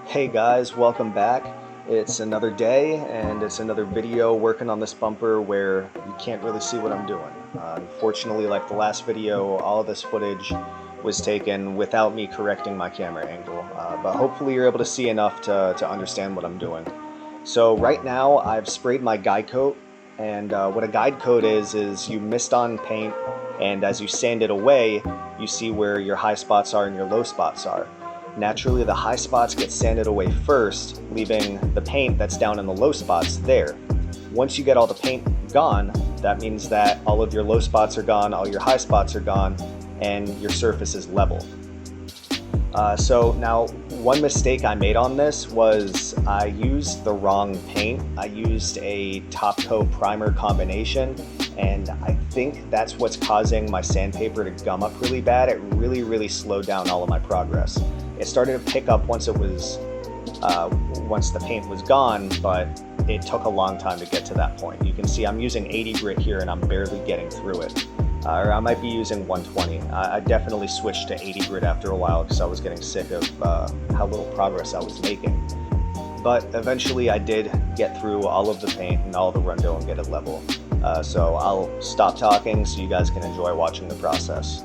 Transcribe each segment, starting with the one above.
Hey guys, welcome back. It's another day and it's another video working on this bumper where you can't really see what I'm doing. Unfortunately, like the last video, all of this footage was taken without me correcting my camera angle, but hopefully you're able to see enough to understand what I'm doing. So right now I've sprayed my guide coat, and what a guide coat is you mist on paint, and as you sand it away, you see where your high spots are and your low spots are. Naturally, the high spots get sanded away first, leaving the paint that's down in the low spots there. Once you get all the paint gone, that means that all of your low spots are gone, all your high spots are gone, and your surface is level. So now, one mistake I made on this was I used the wrong paint. I used a top coat primer combination, and I think that's what's causing my sandpaper to gum up really bad. It really slowed down all of my progress. It started to pick up once the paint was gone, but it took a long time to get to that point. You can see I'm using 80 grit here and I'm barely getting through it. Or I might be using 120. I definitely switched to 80 grit after a while because I was getting sick of how little progress I was making. But eventually I did get through all of the paint and all the Rondo and get it level. So I'll stop talking so you guys can enjoy watching the process.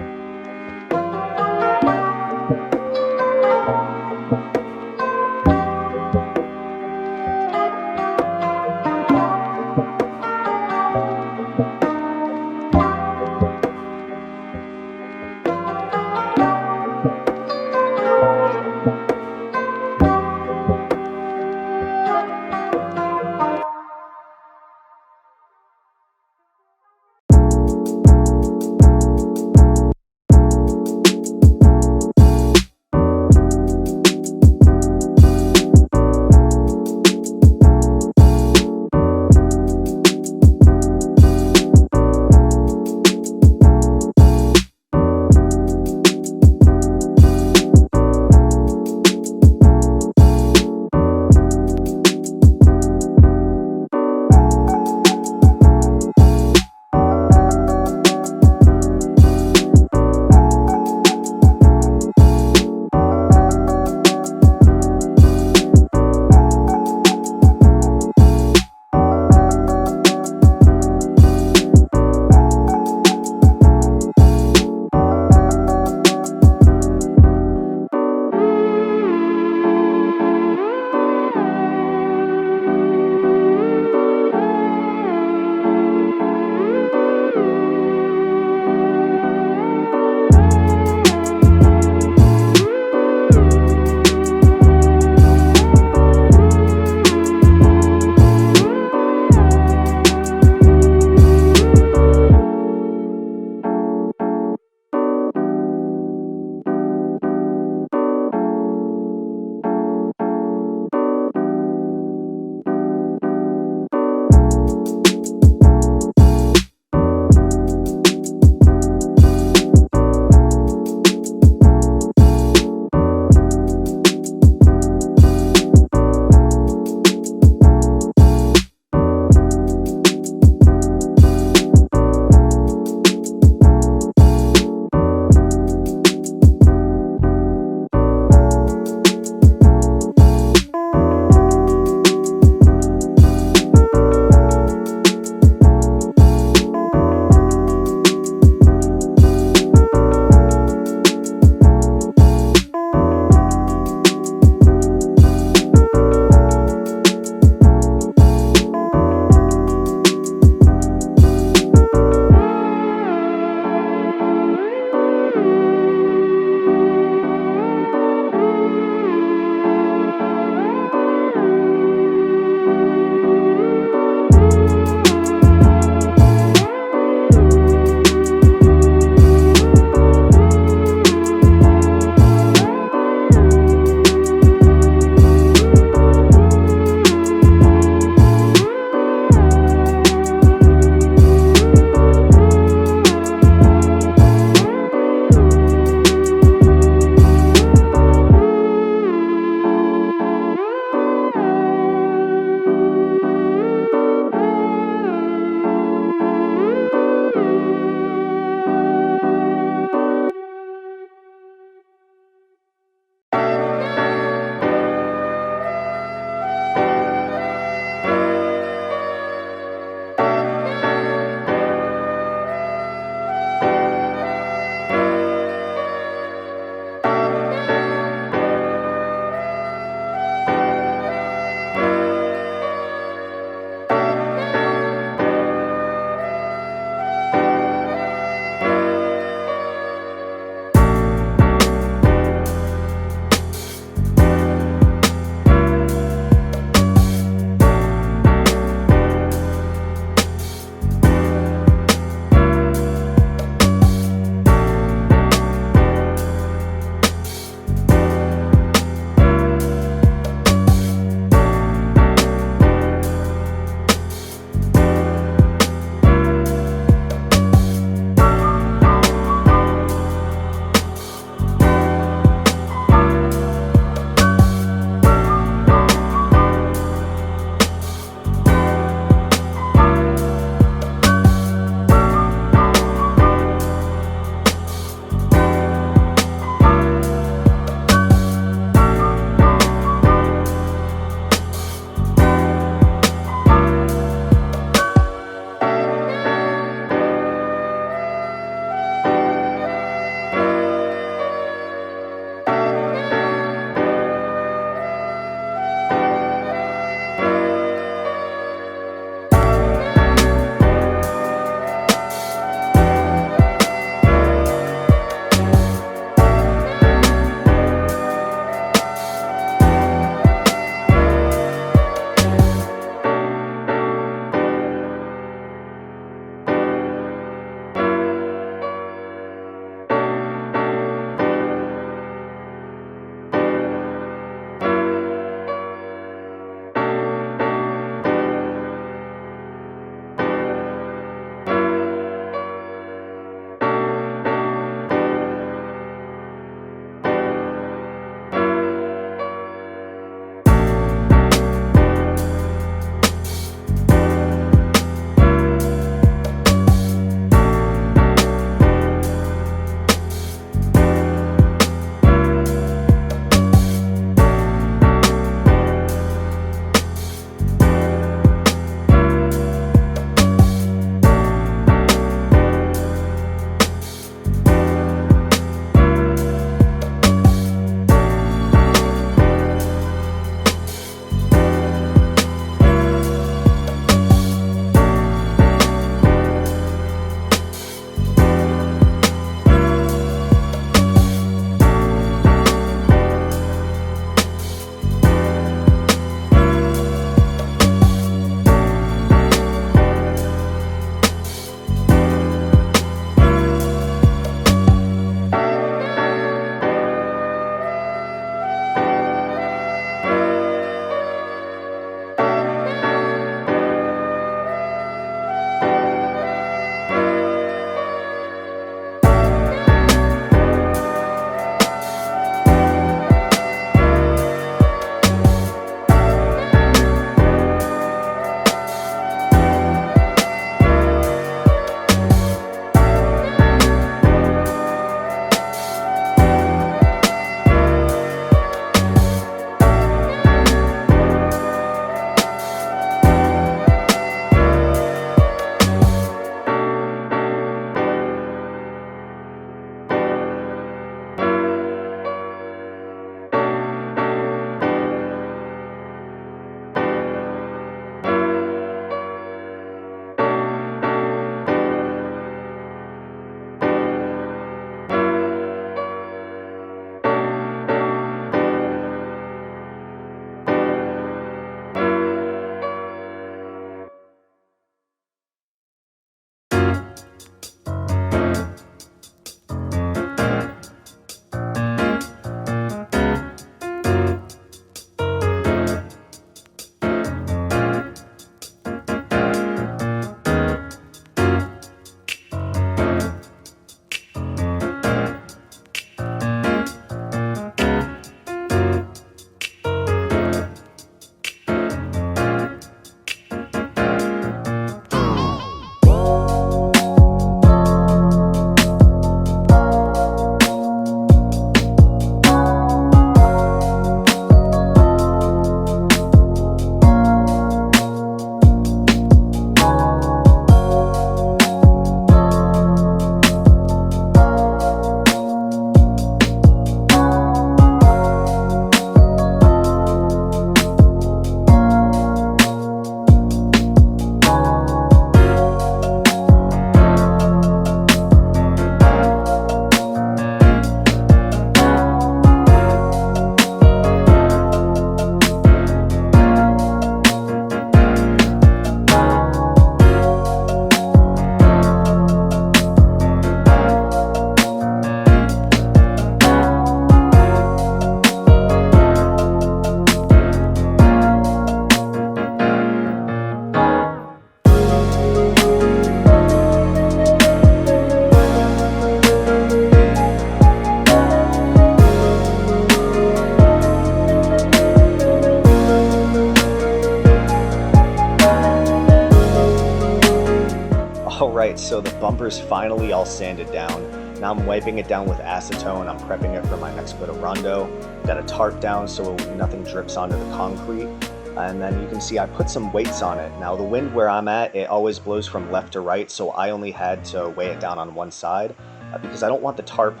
so the bumper's finally all sanded down. Now I'm wiping it down with acetone. I'm prepping it for my next coat of Rondo. Got a tarp down so nothing drips onto the concrete. And then you can see I put some weights on it. Now the wind where I'm at, it always blows from left to right, so I only had to weigh it down on one side because I don't want the tarp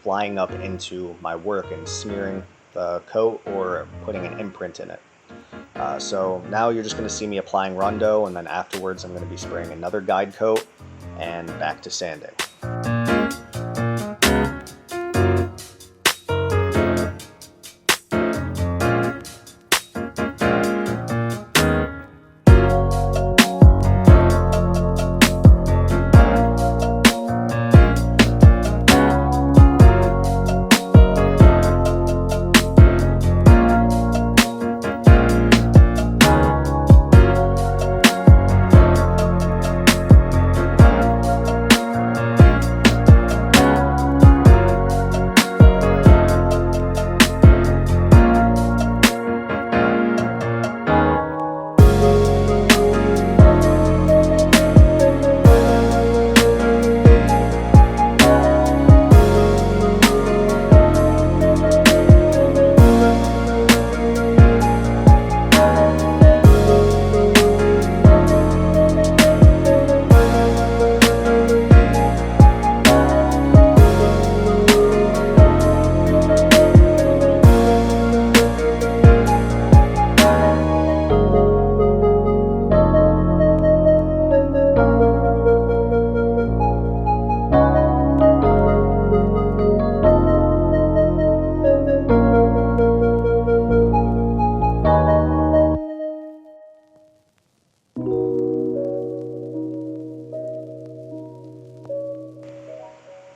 flying up into my work and smearing the coat or putting an imprint in it. So now you're just going to see me applying Rondo, and then afterwards I'm going to be spraying another guide coat and back to sanding.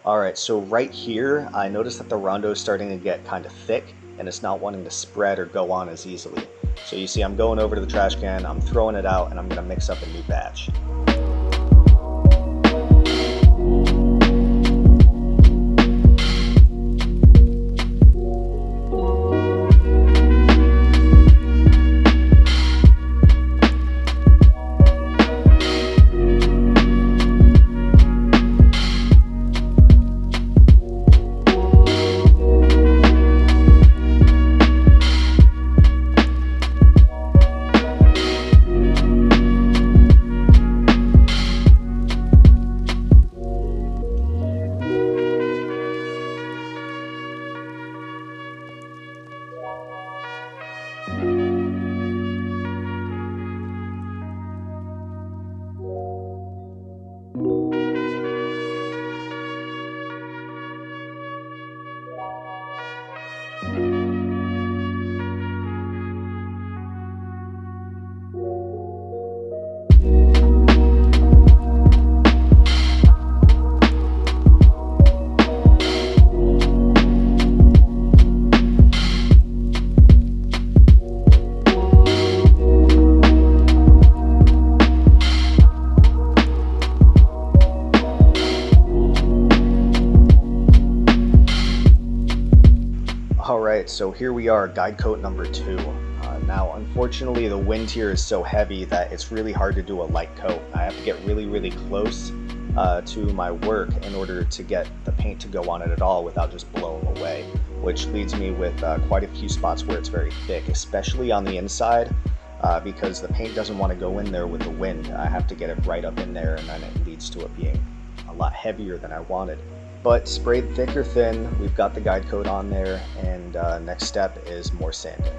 Alright, so right here, I noticed that the Rondo is starting to get kind of thick, and it's not wanting to spread or go on as easily. So you see I'm going over to the trash can, I'm throwing it out, and I'm going to mix up a new batch. Alright, so here we are, guide coat number 2. Now, unfortunately, the wind here is so heavy that it's really hard to do a light coat. I have to get really close to my work in order to get the paint to go on it at all without just blowing away, which leads me with quite a few spots where it's very thick, especially on the inside, because the paint doesn't want to go in there with the wind. I have to get it right up in there, and then it leads to it being a lot heavier than I wanted. But sprayed thick or thin, we've got the guide coat on there, and next step is more sanding.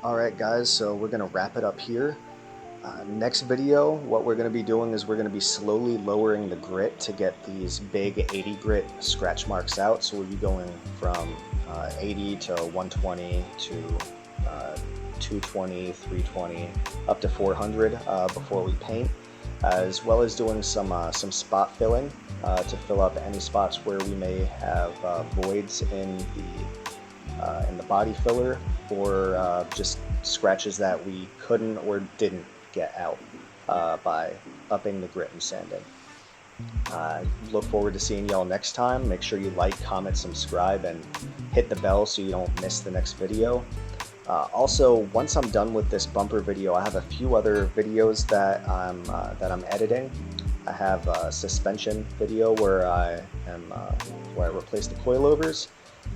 Alright guys, so we're going to wrap it up here. Next video, what we're going to be doing is we're going to be slowly lowering the grit to get these big 80 grit scratch marks out. So we'll be going from 80 to 120 to 220, 320, up to 400 before we paint, as well as doing some spot filling to fill up any spots where we may have voids in the body filler, or just scratches that we couldn't or didn't get out by upping the grit and sanding. Look forward to seeing y'all next time. Make sure you like, comment, subscribe, and hit the bell so you don't miss the next video. Also, once I'm done with this bumper video, I have a few other videos that I'm editing. I have a suspension video where I replace the coilovers.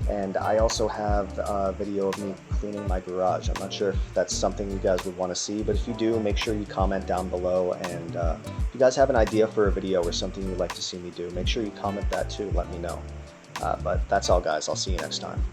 And I also have a video of me cleaning my garage. I'm not sure if that's something you guys would want to see, but if you do, make sure you comment down below. And if you guys have an idea for a video or something you'd like to see me do, make sure you comment that too, let me know. But that's all guys, I'll see you next time.